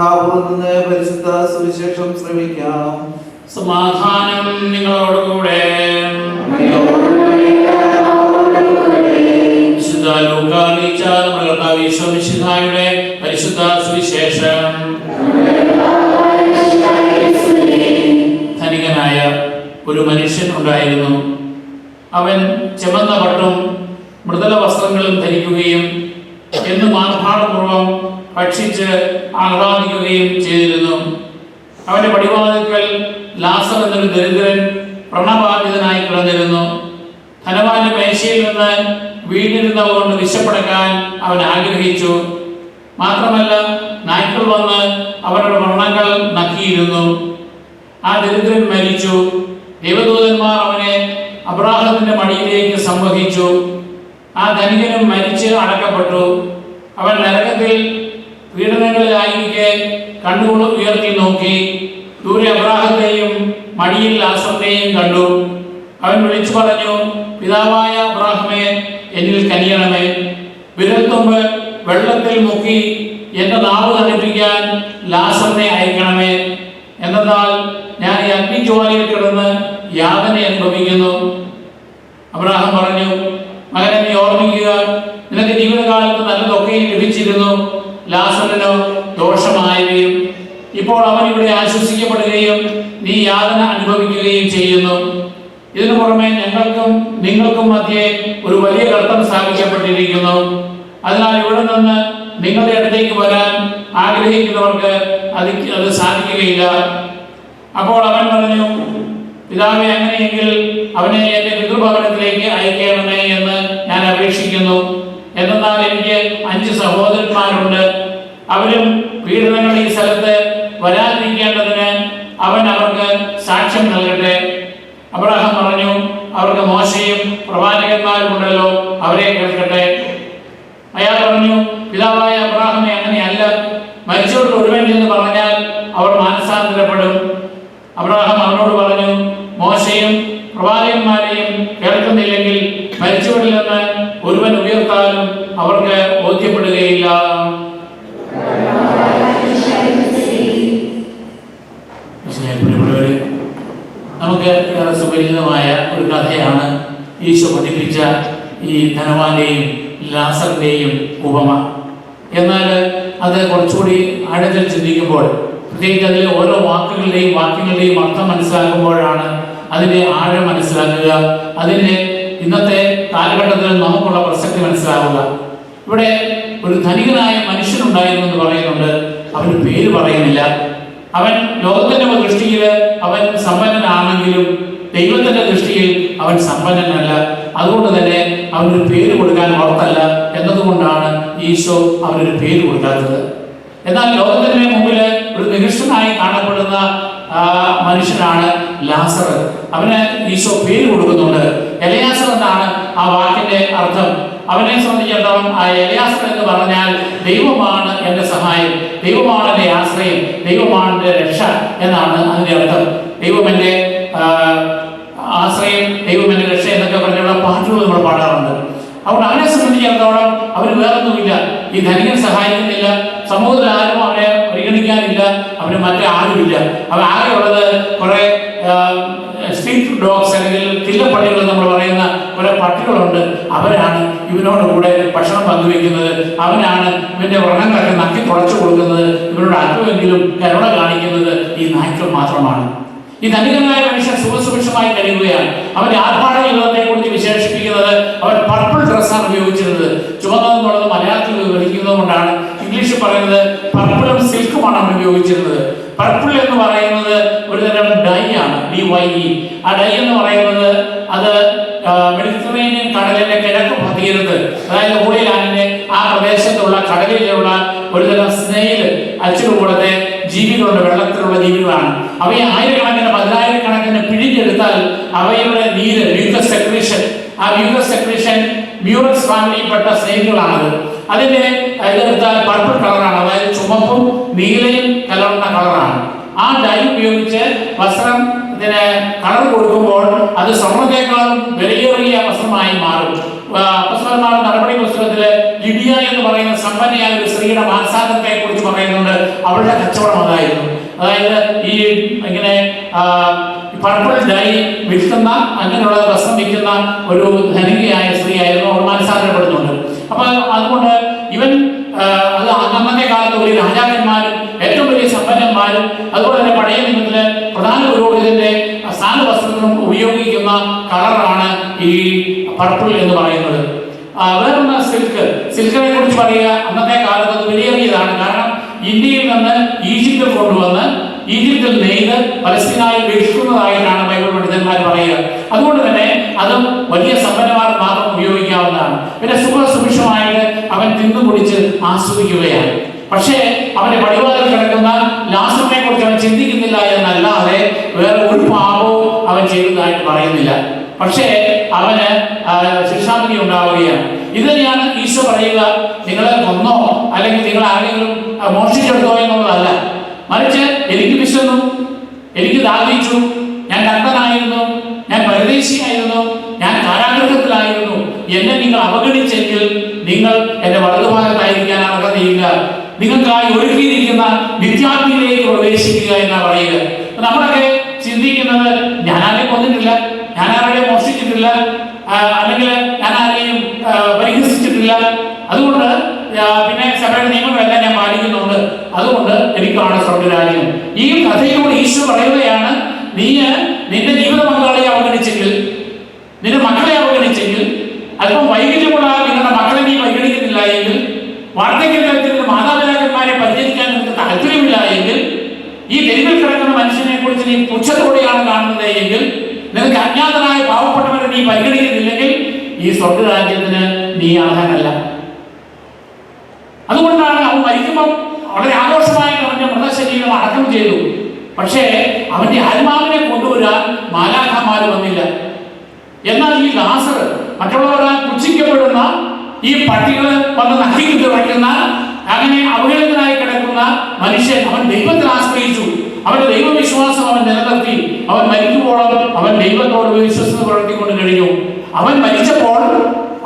പരിശുദ്ധ സുവിശേഷം ശ്രമിക്കാം. സമാധാനം നിങ്ങളോടുകൂടെ. വിശുദ്ധ ലൂക്കാ അറിയിച്ച നമ്മുടെ കർത്താവ് യേശു മിശിഹായുടെ പരിശുദ്ധ സുവിശേഷം. ധനികനായ ഒരു മനുഷ്യൻ ഉണ്ടായിരുന്നു. അവൻ ചെമന്ന പട്ടും മൃദുല വസ്ത്രങ്ങളും ധരിക്കുകയും എന്നും ആർഭാടപൂർവം ഭക്ഷിച്ച് ആഹ്ലാദിക്കുകയും ചെയ്തിരുന്നു. അവന്റെ പടിവാതിൽക്കൽ ലാസർ എന്നൊരു ദരിദ്രൻ വ്രണബാധിതനായി കിടന്നിരുന്നു. ധനവാന്റെ മേശയിൽ നിന്ന് വീണിരുന്നവ കൊണ്ട് വിശപ്പടക്കാൻ അവൻ ആഗ്രഹിച്ചു. മാത്രമല്ല, നായ്ക്കൾ വന്ന് അവരുടെ വ്രണങ്ങൾ നക്കിയിരുന്നു. ആ ദരിദ്രൻ മരിച്ചു. ദൈവദൂതന്മാർ അവനെ അബ്രാഹത്തിന്റെ മടിയിലേക്ക് സംവഹിച്ചു. ആ ധനികനും മരിച്ച് അടക്കപ്പെട്ടു. അവൻ നരകത്തിൽ പീഡനങ്ങളിലായിരിക്കെ കണ്ണുകൾ ഉയർത്തി നോക്കി. ദൂരെ അബ്രാഹത്തെയും മടിയിൽ ലാസറിനെയും കണ്ടു. അവൻ വിളിച്ചു പറഞ്ഞു, പിതാവായ അബ്രാഹമേ, എന്നിൽ കനിയണമേ. വിരൽത്തുമ്പ് വെള്ളത്തിൽ മുക്കി എന്റെ നാവ് തണുപ്പിക്കാൻ ലാസറിനെ അയക്കണമേ. എന്നാൽ ഞാൻ ഈ അഗ്നിജ്വാലയിൽ കിടന്ന് യാതന അനുഭവിക്കുന്നു. അബ്രാഹാം പറഞ്ഞു, മകനെ, നീ ഓർമ്മിക്കുക, നിനക്ക് ജീവിതകാലത്ത് നല്ലതൊക്കെയും ലഭിച്ചിരുന്നു, ലാസറിനോ ദോഷമായവയും. ഇപ്പോൾ അവൻ ഇവിടെ ആശ്വസിക്കപ്പെടുകയും നീ യാതന അനുഭവിക്കുകയും ചെയ്യുന്നു. ഇതിനു പുറമെ ഞങ്ങൾക്കും നിങ്ങൾക്കും മധ്യേ ഒരു വലിയ ഗർത്തം സ്ഥാപിക്കപ്പെട്ടിരിക്കുന്നു. അതിനാൽ ഇവിടെ നിന്ന് നിങ്ങളുടെ അടുത്തേക്ക് വരാൻ ആഗ്രഹിക്കുന്നവർക്ക് അത് സാധിക്കുകയില്ല. അപ്പോൾ അവൻ പറഞ്ഞു, പിതാവേ, അങ്ങനെയെങ്കിൽ അവനെ എന്റെ പിതൃഭവനത്തിലേക്ക് അയക്കണമേ എന്ന് ഞാൻ അപേക്ഷിക്കുന്നു. എന്നാൽ എനിക്ക് 5 സഹോദരന്മാരുണ്ട്. അവരും പീഡനങ്ങൾ ഈ സ്ഥലത്ത് വരാതിരിക്കേണ്ടതിന് അവൻ അവർക്ക് സാക്ഷ്യം നൽകട്ടെ. അബ്രാഹാം പറഞ്ഞു, അവർക്ക് മോശയും പ്രവാചകന്മാരുമുണ്ടല്ലോ, അവരെ കേൾക്കട്ടെ. അയാൾ പറഞ്ഞു, പിതാവായ അബ്രാഹാമേ, അങ്ങനെയല്ല. മരിച്ചവരിൽ ഒരുവൻ എന്ന് പറഞ്ഞാൽ അവർ മാനസാന്തരപ്പെടും. അബ്രാഹാം അവനോട് പറഞ്ഞു, മോശയും പ്രവാചകന്മാരെയും കേൾക്കുന്നില്ലെങ്കിൽ മരിച്ചവരിൽ നിന്ന് ഒരുവൻ ഉയർത്താലും അവർക്ക് ബോധ്യപ്പെടുകയില്ല. നമുക്ക് ഏറെ സുപരിചിതമായ ഒരു കഥയാണ് ഈശോ പഠിപ്പിച്ച ഈ ധനവാന്റെയും ലാസറിന്റെയും ഉപമ. എന്നാൽ അത് കുറച്ചുകൂടി ആഴത്തിൽ ചിന്തിക്കുമ്പോൾ, പ്രത്യേകിച്ച് അതിലെ ഓരോ വാക്യങ്ങളുടെയും അർത്ഥം മനസ്സിലാക്കുമ്പോഴാണ് അതിൻ്റെ ആഴം മനസ്സിലാക്കുക, അതിൻ്റെ ഇന്നത്തെ കാലഘട്ടത്തിൽ നമുക്കുള്ള പ്രസക്തി മനസ്സിലാവുക. ഇവിടെ ഒരു ധനികനായ മനുഷ്യനുണ്ടായിരുന്നു എന്ന് പറയുന്നുണ്ട്. അവന് പേര് പറയുന്നില്ല. അവൻ ലോകത്തിന്റെ ദൃഷ്ടിയിൽ അവൻ സമ്പന്നനാണെങ്കിലും ദൈവത്തിന്റെ ദൃഷ്ടിയിൽ അവൻ സമ്പന്നനല്ല. അതുകൊണ്ട് തന്നെ അവനൊരു പേര് കൊടുക്കാൻ ഓർത്തല്ല എന്നതുകൊണ്ടാണ് ഈശോ അവനൊരു പേര് കൊടുക്കാത്തത്. എന്നാൽ ലോകത്തിന്റെ മുമ്പിൽ ഒരു നികൃഷ്ടനായി കാണപ്പെടുന്ന മനുഷ്യനാണ് ലാസർ. അവന് ഈശോ പേര് കൊടുക്കുന്നുണ്ട്. എലയാസർ എന്നാണ് ആ വാക്കിന്റെ അർത്ഥം. അവനെ സംബന്ധിച്ചിടത്തോളം ആ എലയാസർ എന്ന് പറഞ്ഞാൽ ദൈവമാണ് എൻ്റെ സഹായം, ദൈവമാണ് എൻ്റെ ആശ്രയം, ദൈവമാണ് എൻ്റെ രക്ഷ എന്നാണ് അതിൻ്റെ അർത്ഥം. ദൈവം എൻ്റെ ആശ്രയം, ദൈവം എൻ്റെ രക്ഷ എന്നൊക്കെ പറഞ്ഞുള്ള പാട്ടുകൾ നമ്മൾ പാടാറുണ്ട്. അതുകൊണ്ട് അവനെ സംബന്ധിച്ചിടത്തോളം അവന് വേറൊന്നുമില്ല. ഈ ധനികൻ സഹായിക്കുന്നില്ല, സമൂഹത്തിൽ ആരും അവനെ പരിഗണിക്കാനില്ല, അവന് മറ്റേ ആരുമില്ല. അവൻ ആകെയുള്ളത് കുറെ സ്ട്രീറ്റ് ഡോഗ്സ് അല്ലെങ്കിൽ തില്ലപ്പട്ടികൾ നമ്മൾ പറയുന്ന കുറെ പട്ടികളുണ്ട്. അവരാണ് ഇവനോട് കൂടെ ഭക്ഷണം പങ്കുവെക്കുന്നത്. അവനാണ് ഇവന്റെ വ്രണങ്ങളൊക്കെ നക്കി തുറച്ചു കൊടുക്കുന്നത്. ഇവനോട് അല്പമെങ്കിലും കരുണ കാണിക്കുന്നത് ഈ നായ്ക്കൾ മാത്രമാണ്. ഈ ധനികനായ മനുഷ്യൻ സുഖസുഭിക്ഷമായി കഴിയുകയാണ്. അവന്റെ ആർഭാട ജീവിതത്തെ കുറിച്ച് വിശേഷിപ്പിക്കുന്നത് അവൻ പർപ്പിൾ ഡ്രസ്സാണ് ഉപയോഗിച്ചിരുന്നത്. ചുവന്നതെന്നുള്ളത് മലയാളത്തിൽ വിവരിക്കുന്നത് കൊണ്ടാണ് ഇംഗ്ലീഷിൽ പറയുന്നത് പർപ്പിളും സിൽക്കുമാണ് അവൻ ഉപയോഗിച്ചിരുന്നത്. പർപ്പിൾ എന്ന് പറയുന്നത് ഒരു തരം ഡൈ ആണ്, DYE. ആ ഡൈ എന്ന് പറയുന്നത് അത് മെഡിറ്ററേനിയൻ കടലിന്റെ കിഴക്ക് തീരത്ത്, അതായത് ഹോളിലാൻഡിന്റെ ആ പ്രദേശത്തുള്ള കടലിലുള്ള ഒരു തരം സ്നെയിൽ, അച്ചുകൂടത്തെ ജീവികളുണ്ട്, വെള്ളത്തിലുള്ള ജീവികളാണ്. അവയെ ആയിരക്കണക്കിന് 10,000-കണക്കിന് പിഴിഞ്ഞെടുത്താൽ അവയുടെ നീര്, മ്യൂക്കസ് സെക്രീഷൻ, ആ മ്യൂക്കസ് സെക്രീഷൻ മ്യൂറസ് ഫാമിലിയിൽപ്പെട്ട സ്നേഹികളാണത്. അതിന്റെ ഇതെടുത്താൽ പർപ്പിൾ കളറാണ്, അതായത് ചുമപ്പും നീലയും കലർന്ന കളറാണ്. ആ ഡൈ ഉപയോഗിച്ച് വസ്ത്രം കളർ കൊടുക്കുമ്പോൾ അത് സ്വർണ്ണത്തെക്കാളും വിലയേറിയ വസ്ത്രമായി മാറും. നടപടി പുസ്തകത്തില് ലിഡിയ എന്ന് പറയുന്ന സമ്പന്നയായ ഒരു സ്ത്രീയുടെ മാനസാന്തരത്തെ കുറിച്ച് പറയുന്നുണ്ട്. അവൾ അവരുടെ കച്ചവടം അതായിരുന്നു. അതായത് ഈ ഇങ്ങനെ പർപ്പിൾ ഡൈ വിൽക്കുന്ന അങ്ങനെയുള്ള വസ്ത്രം വിൽക്കുന്ന ഒരു ധനികയായ സ്ത്രീ ആയിരുന്നു. അവൾ മനസ്സാന്തരപ്പെടുന്നുണ്ട്. അപ്പൊ അതുകൊണ്ട് ഇവൻ അത് അന്നത്തെ കാലത്ത് ഒരു രാജാക്കന്മാരും ഏറ്റവും വലിയ സമ്പന്നന്മാരും അതുപോലെ തന്നെ പഴയ നിയമത്തിലെ പ്രധാന പുരോഹിതന്റെ സ്ഥാനവസ്ത്രത്തിനും ഉപയോഗിക്കുന്ന കളറാണ് ഈ പർപ്പിൾ എന്ന് പറയുന്നത്. വേറൊന്ന് സിൽക്കിനെ കുറിച്ച് പറയുക. അന്നത്തെ കാലത്ത് അത് വിലയേറിയതാണ്. കാരണം ഇന്ത്യയിൽ നിന്ന് ഈജിപ്തിൽ കൊണ്ടുവന്ന് ഈജിപ്തിൽ നെയ്ത് പലസ്തീനായി വിൽക്കുന്നതായിട്ടാണ് ബൈബിൾ പണ്ഡിതന്മാർ പറയുക. അതുകൊണ്ട് തന്നെ അതും വലിയ സമ്പന്നന്മാർ മാത്രം ഉപയോഗിക്കാവുന്നതാണ്. പിന്നെ സുഖസുഭിക്ഷമായിട്ട് അവൻ തിന്നുകുടിച്ച് ആസ്വദിക്കുകയാണ്. പക്ഷേ അവന്റെ പടിവാതിൽ കിടക്കുന്ന ലാസറിനെ കുറിച്ച് അവൻ ചിന്തിക്കുന്നില്ല എന്നല്ലാതെ വേറെ ഒരു പാപവും അവൻ ചെയ്തതായിട്ട് പറയുന്നില്ല. പക്ഷേ അവന് ശിക്ഷാവിധി ഉണ്ടാവുകയാണ്. ഇത് തന്നെയാണ് ഈശോ പറയുക, നിങ്ങളെ കൊന്നോ അല്ലെങ്കിൽ നിങ്ങൾ ആരെങ്കിലും മോഷ്ടിച്ചെടുത്തോ എന്നുള്ളതല്ല. മറിച്ച് എനിക്ക് വിശന്നു, എനിക്ക് ദാഹിച്ചു, ഞാൻ കർത്തനായിരുന്നു, ഞാൻ പരദേശിയായിരുന്നു, ഞാൻ കാരാഗൃഹത്തിലായിരുന്നു, എന്നെ നിങ്ങൾ അവഗണിച്ചെങ്കിൽ നിങ്ങൾ എന്റെ വലതുഭാഗത്തായിരിക്കാൻ അർഹതയില്ല. നിങ്ങൾക്കായി ഒരുക്കിയിരിക്കുന്ന വിദ്യാർത്ഥിയിലേക്ക് പ്രവേശിക്കുക എന്നാണ് പറയുക. നമ്മളൊക്കെ ചിന്തിക്കുന്നത് ഞാനാരെയും കൊന്നിട്ടില്ല, ഞാനാരെയും മോഷ്ടിച്ചിട്ടില്ല, അല്ലെങ്കിൽ ഞാൻ ആരെയും പരിഹസിച്ചിട്ടില്ല, അതുകൊണ്ട് പിന്നെ സഭയുടെ നിയമങ്ങളെല്ലാം ഞാൻ പാലിക്കുന്നുണ്ട്, അതുകൊണ്ട് എനിക്കാണ് സ്വർഗ്ഗരാജ്യം. ഈ കഥയിലൂടെ ഈശോ പറയുകയാണ്, നീ നിന്റെ ജീവിത പങ്കാളിയെ അവഗണിച്ചെങ്കിൽ, നിന്റെ മക്കളെ അവഗണിച്ചെങ്കിൽ, അല്പം വൈകല്യമുള്ള നിങ്ങളുടെ മക്കളെ നീ പരിഗണിക്കുന്നില്ല എങ്കിൽ, വാർദ്ധക്യത്തിൽ മാതാപിതാക്കന്മാരെ പരിചരിക്കാൻ നിനക്ക് താല്പര്യമില്ല എങ്കിൽ, ഈ തെരുവിൽ കിടക്കുന്ന മനുഷ്യനെ കുറിച്ച് നീ പുച്ഛത്തോടെയാണ് കാണുന്നത് എങ്കിൽ, നിനക്ക് അജ്ഞാതനായ പാവപ്പെട്ടവരെ നീ പരിഗണിക്കുന്നില്ലെങ്കിൽ ഈ സ്വർഗ്ഗരാജ്യത്തിന് നീ അർഹനല്ല. അതുകൊണ്ടാണ് അവൻ മരിക്കുമ്പോൾ വളരെ ആഘോഷമായിട്ട് അവന്റെ മൃതശരീരം അടക്കം ചെയ്തു. പക്ഷേ അവന്റെ ആത്മാവിനെ കൊണ്ടുവരാൻ മാലാഖമാര് വന്നില്ല. എന്നാൽ ഈ ലാസർ, മറ്റുള്ളവരാൽ പുച്ഛിക്കപ്പെടുന്ന ഈ പട്ടികള് വന്ന് നക്കിട്ട് വയ്ക്കുന്ന അങ്ങനെ അവഹേളിതനായി കിടക്കുന്ന മനുഷ്യൻ, അവൻ ദൈവത്തിൽ ആശ്രയിച്ചു. അവന്റെ ദൈവവിശ്വാസം അവൻ നിലനിർത്തി. അവൻ മരിക്കുമ്പോഴും അവൻ ദൈവത്തോട് വിശ്വസിച്ച് പ്രവർത്തിക്കൊണ്ട് കഴിഞ്ഞു. അവൻ മരിച്ചപ്പോൾ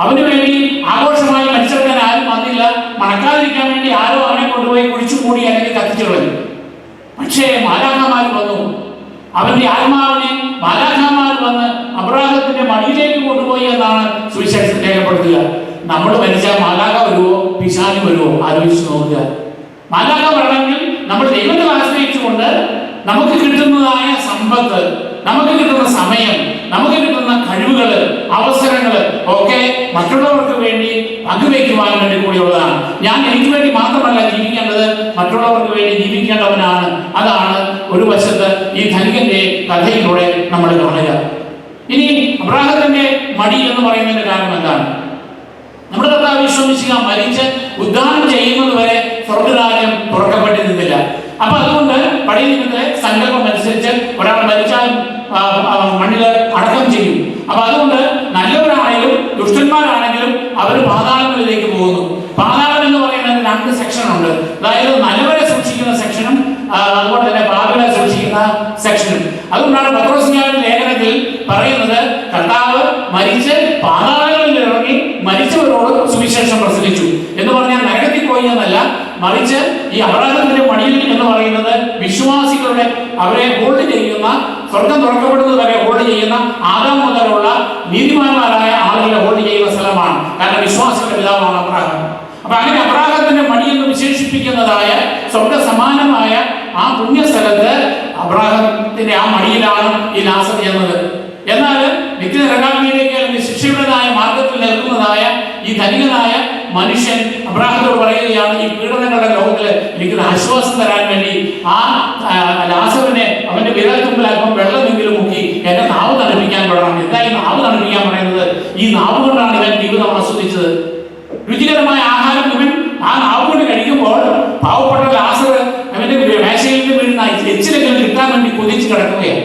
അവന് വേണ്ടി ആഘോഷമായി മരിച്ചെടുക്കാൻ ആരും വന്നില്ല. മണക്കാതിരിക്കാൻ വേണ്ടി ആരോ അവനെ കൊണ്ടുപോയി കുഴിച്ചു മൂടി അല്ലെങ്കിൽ കത്തിച്ചു കളഞ്ഞു. പക്ഷേ മാലാഖമാർ വന്നു. അവന്റെ ആത്മാവിനെ മാലാഖമാർ വന്ന് അബ്രാഹത്തിന്റെ മടിയിലേക്ക് കൊണ്ടുപോയി എന്നാണ് സുവിശേഷം രേഖപ്പെടുത്തുക. നമ്മൾ മരിച്ചാൽ മാലാഖ വരുവോ പിശാച് വരുവോ ആലോചിച്ച് നോക്കുക. മാലാഖ വരണമെങ്കിൽ നമ്മൾ ദൈവത്തെ ആശ്രയിച്ചുകൊണ്ട് നമുക്ക് കിട്ടുന്നതായ സമ്പത്ത്, നമുക്ക് കിട്ടുന്ന സമയം, നമുക്ക് കിട്ടുന്ന കഴിവുകൾ, അവസരങ്ങൾ ഒക്കെ മറ്റുള്ളവർക്ക് വേണ്ടി പങ്കുവയ്ക്കുവാൻ വേണ്ടി കൂടിയുള്ളതാണ്. ഞാൻ എനിക്ക് വേണ്ടി മാത്രമല്ല ജീവിക്കേണ്ടത്, മറ്റുള്ളവർക്ക് വേണ്ടി ജീവിക്കേണ്ടവനാണ്. അതാണ് ഒരു വശത്ത് ഈ ധനികന്റെ കഥയിലൂടെ നമ്മൾ കാണുക. ഇനി അബ്രാഹത്തിന്റെ മടി എന്ന് പറയുന്നതിന്റെ കാരണം എന്താണ്? നമ്മുടെ കർത്താവ് വിശ്വസിക്കുക മരിച്ച് ഉദ്ധാനം ചെയ്യുന്നത് വരെ സ്വർഗ്ഗരാജ്യം തുറക്കപ്പെട്ടിരുന്നില്ല. അപ്പൊ അതുകൊണ്ട് പഴയ നിയമത്തിലെ സങ്കല്പം അനുസരിച്ച് ഒരാൾ മരിച്ചാൽ മണ്ണിൽ അടക്കം ചെയ്യും. അപ്പൊ അതുകൊണ്ട് നല്ലവരാണെങ്കിലും ദുഷ്ടന്മാരാണെങ്കിലും അവർ പാതാളങ്ങളിലേക്ക് പോകുന്നു. പാതാളം എന്ന് പറയുന്നത് 2 സെക്ഷൻ ഉണ്ട്. അതായത് നല്ലവരെ സൂക്ഷിക്കുന്ന സെക്ഷനും അതുപോലെ തന്നെ പാപികളെ സൂക്ഷിക്കുന്ന സെക്ഷനും. അതുകൊണ്ടാണ് പത്രോസിന്റെ ലേഖനത്തിൽ പറയുന്നത്, കർത്താവ് മരിച്ച് പാതാളങ്ങളിൽ ഇറങ്ങി മരിച്ചവരോട് സുവിശേഷം പ്രസംഗിച്ചു എന്ന് പറഞ്ഞാൽ നരകത്തിൽ പോയി എന്നല്ല, മറിച്ച് ഈ അബ്രാഹത്തിന്റെ മടിയിൽ എന്ന് പറയുന്നത് വിശ്വാസികളുടെ അവരെ ഹോൾഡ് ചെയ്യുന്ന, സ്വർഗം തുറക്കപ്പെടുന്നത് വരെ ഹോൾഡ് ചെയ്യുന്ന ആദാം മുതലുള്ള നീതിമാന്മാരായ ആളുകളെ ഹോൾഡ് ചെയ്യുന്ന സ്ഥലമാണ്. കാരണം വിശ്വാസികളുടെ പിതാവാണ് അബ്രാഹം. അപ്പൊ അങ്ങനെ അബ്രാഹത്തിന്റെ മടി എന്ന് വിശേഷിപ്പിക്കുന്നതായ സ്വർഗ സമാനമായ ആ പുണ്യസ്ഥലത്ത് അബ്രാഹത്തിന്റെ ആ മടിയിലാണ് ഈ ലാസർ ചെന്നത്. എന്നാൽ നിത്യനരകാഗ്നിയിലേക്ക് അല്ലെങ്കിൽ ശിക്ഷയുടേതായ മാർഗത്തിൽ നിൽക്കുന്നതായ ഈ ധനികനായ മനുഷ്യൻ അബ്രാഹത്തോട് പറയുകയാണ്, ഈ പീഡനങ്ങളുടെ ലോകത്തിൽ എനിക്ക് ആശ്വാസം തരാൻ വേണ്ടി ആ ലാസറിനെ അവന്റെ വിരൽത്തുമ്പിൽ അല്പം വെള്ളമെങ്കിലും മുക്കി എന്റെ നാവ് തണുപ്പിക്കാൻ പെടണം. എന്താ ഈ നാവ് തണുപ്പിക്കാൻ പറയുന്നത്? ഈ നാവ് കൊണ്ടാണ് ഇവൻ ജീവിതം ആസ്വദിച്ചത്. രുചികരമായ ആഹാരം ഇവൻ ആ നാവ് കൊണ്ട് കഴിക്കുമ്പോൾ പാവപ്പെട്ട ലാസർ അവന്റെ മേശയിൽ വീഴുന്ന എച്ചിലെങ്കിലും കിട്ടാൻ വേണ്ടി കൊതിച്ച് കിടക്കുകയാണ്.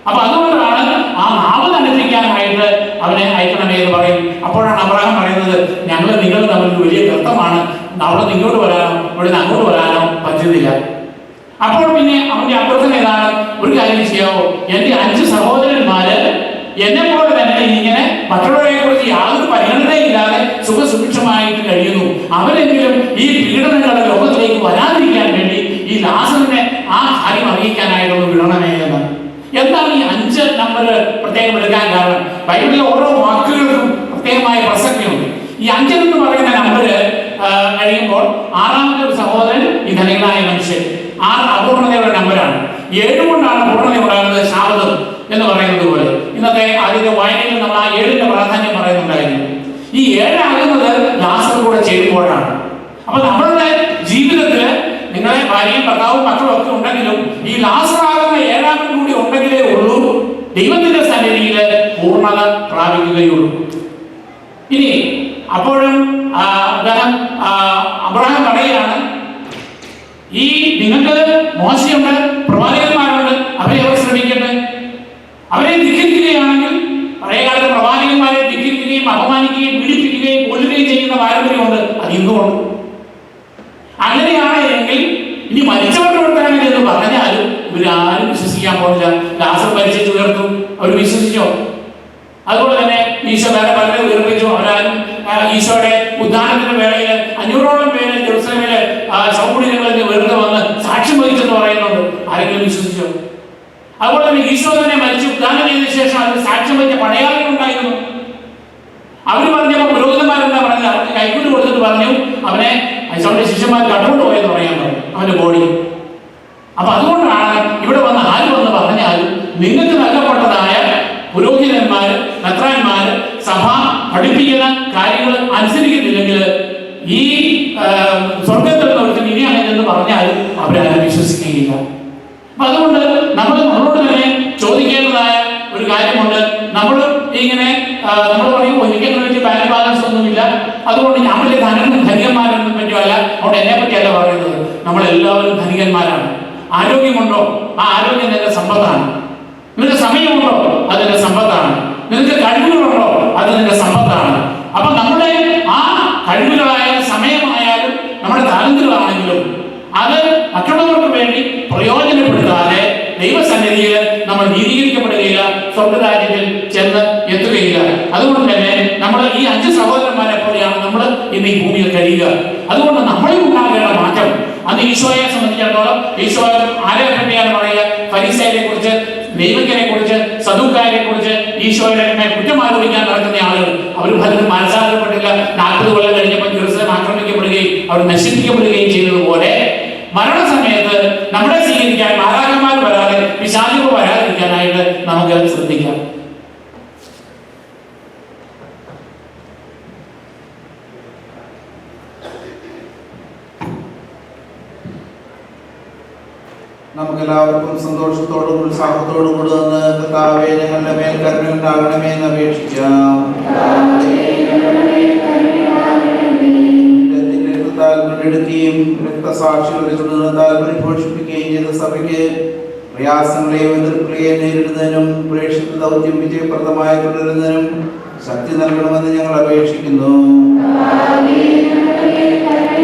അപ്പൊ അതുകൊണ്ടാണ് ആ നാവ് തണുപ്പിക്കാനായിട്ട് അവനെ അയക്കണമേ എന്ന് പറയും. അപ്പോഴാണ് അബ്രാഹം പറയുന്നത്, ഞങ്ങൾ നിങ്ങൾ തമ്മിൽ വലിയ ഗർത്തമാണ്, അവിടെ ഇങ്ങോട്ട് വരാനോ ഇവിടെ നിന്ന് അങ്ങോട്ട് വരാനോ പറ്റുന്നില്ല. അപ്പോൾ പിന്നെ അവന്റെ അഭ്യർത്ഥന ഏതാണ്? ഒരു കാര്യം ചെയ്യാവോ, എന്റെ 5 സഹോദരന്മാര് എന്നെ പോലെ തന്നെ ഇങ്ങനെ മറ്റുള്ളവരെ കുറിച്ച് യാതൊരു പരിഗണനയില്ലാതെ സുഖസുഭിക്ഷമായിട്ട് കഴിയുന്നു. അവരെങ്കിലും ഈ പീഡനങ്ങളുടെ ലോകത്തിലേക്ക് വരാതിരിക്കാൻ വേണ്ടി ഈ ഈ ലാസറിനെ ആ കാര്യം അറിയിക്കാനായിട്ടൊന്ന് വിടണമേ എന്ന്. എന്താണ് ഈ 5 നമ്പർ പ്രത്യേകം എടുക്കാൻ കാരണം? ബൈബിളിലെ ഓരോ വാക്കുകൾക്കും പ്രത്യേകമായ പ്രസക്തിയുണ്ട്. ഈ 5 എന്ന് പറയുന്ന നമ്പർ കഴിയുമ്പോൾ 6ാമത്തെ ഒരു സഹോദരൻ ഈ ധനികനായ മനുഷ്യൻ 6 അപൂർണതയുടെ നമ്പറാണ്. 7 കൊണ്ടാണ് പൂർണ്ണത ഉണ്ടാകുന്നത്. ശാബതം എന്ന് പറയുന്നത് പോലെ ഇന്നത്തെ ആദ്യത്തെ വായനയിൽ നമ്മൾ ആ 7ന്റെ പ്രാധാന്യം പറയുന്നുണ്ടായിരുന്നു. ഈ 7 ആകുന്നത് ലാസർ കൂടെ ചേരുമ്പോഴാണ്. അപ്പൊ നമ്മളുടെ ജീവിതത്തില് നിങ്ങളെ ഭാര്യയും ഭർത്താവും മക്കളും ഒക്കെ ഉണ്ടെങ്കിലും ഈ ലാസറാകുന്ന 7ാമൻ കൂടി ഉണ്ടെങ്കിലേ ഉള്ളൂ ദൈവത്തിന്റെ സന്നിധിയിൽ പൂർണ്ണത പ്രാപിക്കുകയുള്ളൂ. ഇനി അപ്പോഴും അദ്ദേഹം അബ്രഹാം പറയുകയാണ്, ഈ നിങ്ങൾക്ക് മോശയുണ്ട്, പ്രവാചകന്മാരുണ്ട്, അവരെ അവർ ശ്രമിക്കട്ടെ. അവരെ ധിക്കരിക്കുകയാണെങ്കിൽ, പഴയകാലത്ത് പ്രവാചകന്മാരെ ധിക്കരിക്കുകയും അപമാനിക്കുകയും പീഡിപ്പിക്കുകയും കൊല്ലുകയും ചെയ്യുന്ന പാരമ്പര്യമുണ്ട്. അത് ഇന്നുമുണ്ട്. അങ്ങനെയാണ് എങ്കിൽ ഇനി മരിച്ചവരുടെ എന്ന് പറഞ്ഞാലും ഇവരാരും വിശ്വസിക്കാൻ പോകില്ല. ലാസർ മരിച്ചു ഉയർത്തു, അവർ വിശ്വസിച്ചോ? അതുപോലെ തന്നെ ഈശോ വേറെ പലരെ ഉയർപ്പിച്ചു. അവരാരും ഈശോയുടെ ഉദ്ധാനത്തിന്റെ വേളയിൽ 500ഓളം പേര് ജെറുസലേമിലെ സൗകുടികളിൽ വെറുതെ വന്ന് സാക്ഷ്യം വഹിച്ചെന്ന് പറയുന്നുണ്ട്. ആരെങ്കിലും വിശ്വസിച്ചോ? അതുപോലെ തന്നെ ഈശോ തന്നെ മരിച്ചു ഉദ്ധാനം ചെയ്ത ശേഷം അതിന് സാക്ഷ്യം വഹിച്ച പടയാളികൾ ഉണ്ടായിരുന്നു. അവർ പറഞ്ഞപ്പോൾ പുരോഹിതന്മാരെന്താ പറഞ്ഞത്? അവർക്ക് കൈക്കൂലി കൊടുത്തിട്ട് പറഞ്ഞു അവനെ ഈശോയുടെ ശിഷ്യന്മാർ കട്ടുകൊണ്ട് പോയെന്ന് പറയാൻ പറഞ്ഞു, അവന്റെ ബോഡി. അപ്പൊ അതുകൊണ്ടാണ് ഇവിടെ വന്ന് ആര് വന്ന് പറഞ്ഞാലും നിങ്ങൾക്ക് നൽകപ്പെട്ടതായ പുരോഹിതന്മാര്, മെത്രാന്മാര്, സഭ പഠിപ്പിക്കുന്ന കാര്യങ്ങൾ അനുസരിക്കുന്നില്ലെങ്കിൽ ഈ സ്വർഗത്തിൽ നിന്ന് ഇനി അങ്ങനെ പറഞ്ഞാലും അവരാരും വിശ്വസിക്കുകയില്ല. അപ്പൊ അതുകൊണ്ട് നമ്മളോട് തന്നെ ചോദിക്കേണ്ടതായ ഒരു കാര്യമുണ്ട്. നമ്മൾ ഇങ്ങനെ നമ്മൾ പറയും എനിക്കെന്നെ പറ്റി ബാങ്ക് ബാലൻസ് ഒന്നുമില്ല, അതുകൊണ്ട് ഞാൻ വലിയ ധനികന്മാരൊന്നും പറ്റുമല്ല, അതുകൊണ്ട് എന്നെ പറ്റിയല്ല പറയുന്നത്. നമ്മളെല്ലാവരും ധനികന്മാരാണ്. ആരോഗ്യമുണ്ടോ? ആ ആരോഗ്യം നിന്റെ സമ്പത്താണ്. നിനക്ക് സമയമുണ്ടോ? അത് നിന്റെ സമ്പത്താണ്. നിനക്ക് കഴിവുകളുണ്ടോ? അത് നിന്റെ സമ്പത്താണ്. അപ്പൊ നമ്മുടെ ആ കഴിവുകളായാലും സമയമായാലും നമ്മുടെ താലന്തുകളാണെങ്കിലും അത് മറ്റുള്ളവർക്ക് വേണ്ടി പ്രയോജനപ്പെടുത്താതെ ദൈവസന്നിധിയിൽ നമ്മൾ നീതീകരിക്കപ്പെടുകയില്ല, സ്വർഗരാജ്യത്തിൽ ചെന്ന് എത്തുകയില്ല. അതുകൊണ്ട് തന്നെ നമ്മൾ ഈ 5 സഹോദരന്മാരെ പോലെയാണ് നമ്മൾ ഇന്ന് ഈ ഭൂമിയിൽ കഴിയുക. അതുകൊണ്ട് നമ്മളിൽ ഉണ്ടാകേണ്ട മാറ്റം, അന്ന് ഈശോയെ സംബന്ധിച്ചിടത്തോളം ഈശോ ആരെ പറ്റിയാണ് പറയുക? ഫരീസയരെ കുറിച്ച്, ദൈവജ്ഞനെ കുറിച്ച്, സദൂക്കാരെ കുറിച്ച് ഈശോയുടെ കുറ്റം ആരോപിക്കാൻ നടക്കുന്ന ആളുകൾ. അവർ പലരും മനസ്സാക്കപ്പെട്ടില്ല. 40 കൊല്ലം കഴിഞ്ഞപ്പോൾ ജെറുസലേം ആക്രമിക്കപ്പെടുകയും അവർ നശിപ്പിക്കപ്പെടുകയും ചെയ്തതുപോലെ മരണസമയത്ത് നമ്മളെ സ്വീകരിക്കാൻ മാലാഖമാർ വരാതെ, പിശാചുകൾ വരാതിരിക്കാനായിട്ട് നമുക്ക് ശ്രദ്ധിക്കാം. നമുക്കെല്ലാവർക്കും സന്തോഷത്തോടും ഉത്സാഹത്തോടും കൂടി നിന്ന് കർത്താവേ ഞങ്ങളുടെ മേൽ കരുണയുണ്ടാകണമേ എന്ന് അപേക്ഷിക്കാം. രക്തത്താൽ വീണ്ടെടുക്കുകയും രക്തസാക്ഷികളുടെ ചുടുനിർത്താൽ പരിപോഷിപ്പിക്കുകയും ചെയ്ത സഭയ്ക്ക് പ്രയാസങ്ങളെയും എതിർപ്പുകളെയും നേരിടുന്നതിനും പ്രേക്ഷിത ദൗത്യം വിജയപ്രദമായി തുടരുന്നതിനും ശക്തി നൽകണമെന്ന് ഞങ്ങൾ അപേക്ഷിക്കുന്നു.